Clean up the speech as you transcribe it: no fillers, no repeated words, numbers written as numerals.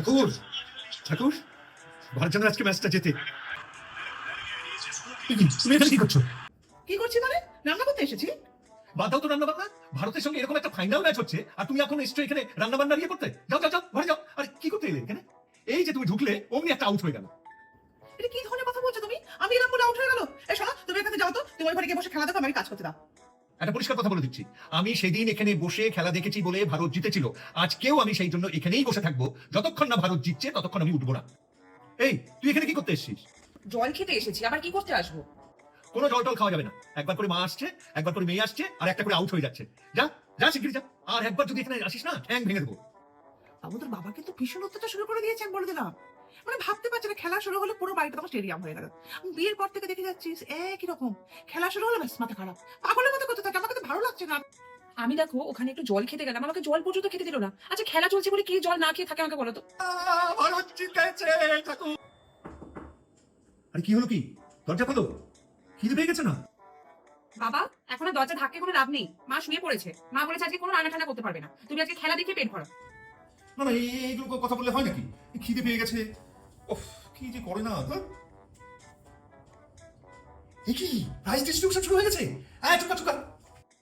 ঠাকুর ঠাকুর ভারত যেন আজকে ম্যাচটা জেতে। তুমি এখানে কি করছো? কি করছি মানে? রান্না করতে এসেছি। বাদ দাও তো রান্না বান্না। ভারতের সঙ্গে এরকম একটা ফাইনাল ম্যাচ হচ্ছে আর তুমি এখন এসছো এখানে রান্না বান্না ইয়ে করতে? যাও যাও যাও ঘরে যাও। আর কি করতে এলে এখানে? এই যে তুমি ঢুকলে অমনি একটা আউট হয়ে গেল। এটা কি ধরনের কথা বলছো তুমি? আমি এরকম বলে আউট হয়ে গেল? এই শোনো, তুমি এখানে যাও তো, তুমি ওই ঘরে গিয়ে বসে খেলা দেখো, আমি কাজ করতে দাও। একটা পরিষ্কার কথা বলে দিচ্ছি, আমি সেদিন এখানে বসে খেলা দেখেছি বলে ভারত জিতেছিল। আজকেও আমি সেই জন্য এখানেই বসে থাকবো, যতক্ষণ না ভারত জিতছে ততক্ষণ আমি উঠবো না। এই তুই এখানে কি করতে এসেছিস? জল খেতে এসেছি, আবার কি করতে আসবো? কোনো জল টল খাওয়া যাবে না। একবার করে মা আসছে, একবার করে মেয়ে আসছে, আর একটা করে আউট হয়ে যাচ্ছে। যা যা শিগগিরি যা। আর একবার যদি এখানে আসিস না, ঠ্যাং ভেঙে দেবো। আমাদের বাবা কিন্তু ভীষণ অত্যাচার শুরু করে দিয়েছে, আমি বলে দিলাম। মানে ভাবতে পারছি না, খেলা শুরু হলে পুরো বাড়িটা তোমার স্টেডিয়াম হয়ে গেল। আমি বিয়ের পর থেকে দেখে যাচ্ছিস একই রকম। খেলা শুরু হলে ব্যাস মাথা খারাপ, পাগলের মতো করতে থাকে। আমাকে তো ভালো লাগছে না। আমি দেখো ওখানে একটু জল খেতে গেলাম, আমাকে জল পর্যন্ত খেতে দিল না। আচ্ছা খেলা চলছে বলে কি জল না খেয়ে থাকে আমাকে বলো তো? ভারত জিতেছে ঠাকুর। আরে কি হলো কি? দরজা খোলো, খিদে পেয়ে গেছে না? বাবা, এখন আর দরজা ধাক্কে কোনো লাভ নেই। মা শুয়ে পড়েছে, মা বলেছে আজকে কোনো রান্না টান্না করতে পারবে না, তুমি আজকে খেলা দেখে পেট ভরো। না না, এইগুলো কথা বললে হয় নাকি? খিদে পেয়ে গেছে, ওফ কি যে করে না। এ কি, প্রাইজ ডিস্ট্রিবিউশন শুরু হয়ে গেছে? চুকা চুকা।